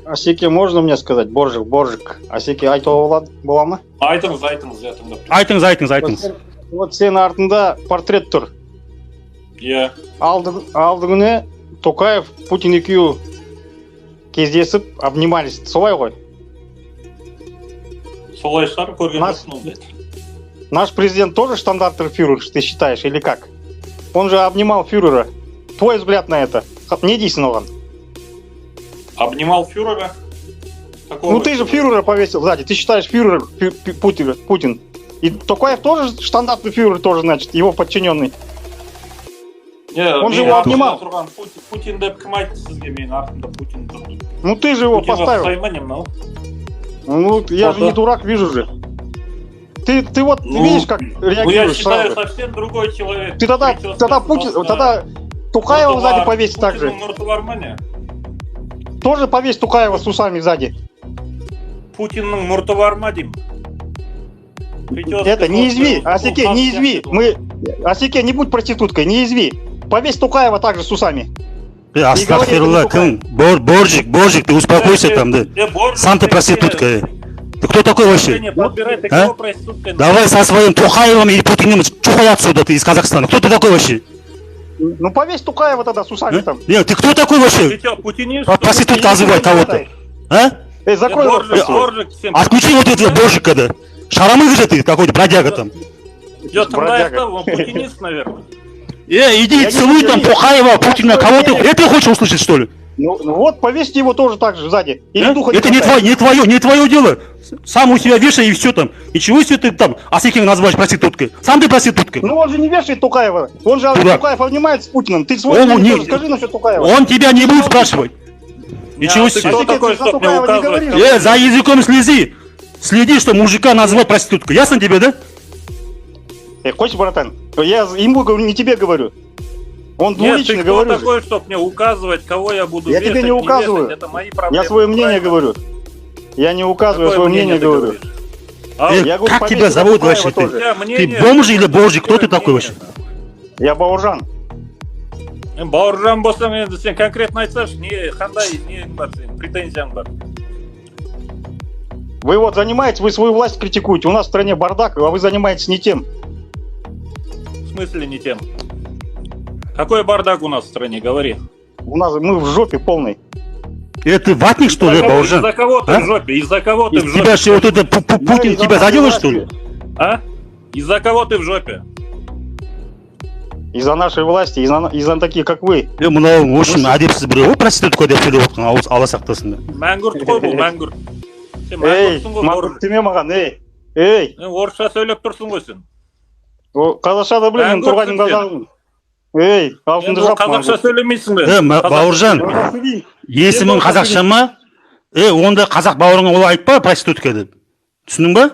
Асеке, можно мне сказать? Боржик. Асеке айтуға бола ма? Айтыңыз, я тыңдап. Айтыңыз. Вот сенің артында портрет тұр. Иә. Алды күні Токаев, Путин екеуі кездесіп, обнимались. Солай ғой? Солай шығар, көрген жоқпын ондай. Наш президент тоже штандартный фюрер, ты считаешь, или как? Он же обнимал фюрера. Твой взгляд на это? Не дейсің оған. Обнимал фюрера? Ну ты же фюрера повесил сзади. Ты считаешь фюрер Путин. И Токаев тоже штандартный фюрер, тоже, значит, его подчиненный. Он же его обнимал. Путин деп кім айтты сізге, менің артымда Путин тұр. Ну ты же его поставил. Ну я же не дурак, вижу же. Ты вот видишь, как реагируешь. Я считаю, совсем другой человек. Ты тогда Токаева сзади повесь так же. Тоже повесь Токаева с усами сзади. Путиннің мұрты бар ма деймін? Это не изви, Асеке, не изви. Асеке, не будь проституткой, не изви. Повесь Токаева также с усами. Астагфирулла, Боржик, ты успокойся там, да. Сам ты проститутка. Ты кто такой вообще? Давай со своим Токаевым или Путиным чухай отсюда, ты из Казахстана. Кто ты такой вообще? Ну повесь Токаева тогда с усами там. Нет, ты кто такой вообще? Проститутка называть кого-то. А? Закрой рот. Отключи вот этого Боржика, да. Шарамыга же ты какой-то, бродяга там. Он путинист, наверное. Иди целуй там Токаева, Путина, кого ты... Это хочешь услышать, что ли? Ну вот, повесьте его тоже так же сзади. Это не твое дело. Сам у себя вешай и все там. И чего если ты там Асекина называешь проституткой? Сам ты проститутка. Ну он же не вешает Токаева. Он же Токаев обнимает с Путиным. Ты свой тоже скажи насчет Токаева. Он тебя не будет спрашивать. Ничего себе. Кто такой, чтоб мне указывать? За языком слези. Следи, что мужика называть проституткой. Ясно тебе, да? Хочешь, братан? Я ему говорю, не тебе говорю. Он двулично говорю. Кто такой, чтоб мне указывать, кого я буду вешать? Я тебе не указываю. Это мои проблемы. Я свое мнение говорю. Я не указываю, свое мнение говорю. Как тебя зовут вообще? Ты бомж или Боржик? Кто ты такой вообще? Я Бауыржан. Бауыржан болсаң енді сен конкретно айтсашы, қандай нең бар сенің, претензияң бар? Вы вот занимаетесь, вы свою власть критикуете. У нас в стране бардак, а вы занимаетесь не тем. В смысле не тем? Какой бардак у нас в стране? Говори. Мы в жопе полной. Это ватник, что ли, Бауыржан? Из-за кого ты в жопе? Из-за кого ты в жопе? Тебя что, вот это Путин тебя задел, что ли? А? Из-за кого ты в жопе? Из-за нашей власти, из-за таких, как вы. В общем, әдепсіз біреу проститутка деп сөйлеп отырған, Алла сақтасын. Мәңгүрт қой бұл, мәңгүрт. Мәңгүрт деме маған, ей. Орысша сөйлеп тұрсың ғой сен. Қазақшада білемін, тұрғаным қазағым. Ей, аузыңды жап. Қазақша сөйлемейсің бе? Бауыржан, есімің қазақша ма? Онда қазақ бауырыңа олай айтпа проститутка деп. Түсінің ба?